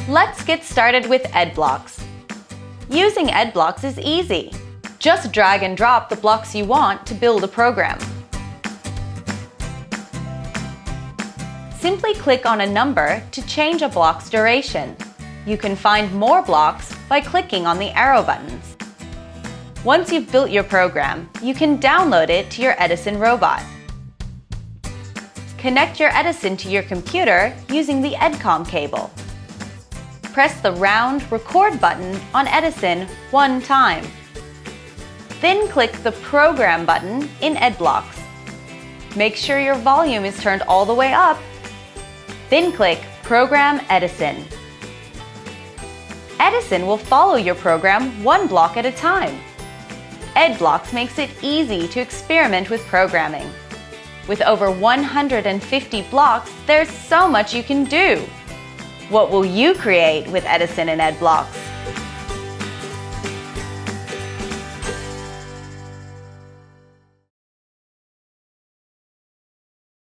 Let's get started with EdBlocks. Using EdBlocks is easy. Just drag and drop the blocks you want to build a program. Simply click on a number to change a block's duration. You can find more blocks by clicking on the arrow buttons. Once you've built your program, you can download it to your Edison robot. Connect your Edison to your computer using the EdCom cable. Press the round Record button on Edison one time. Then click the Program button in EdBlocks. Make sure your volume is turned all the way up. Then click Program Edison. Edison will follow your program one block at a time. EdBlocks makes it easy to experiment with programming. With over 150 blocks, there's so much you can do. What will you create with Edison and EdBlocks?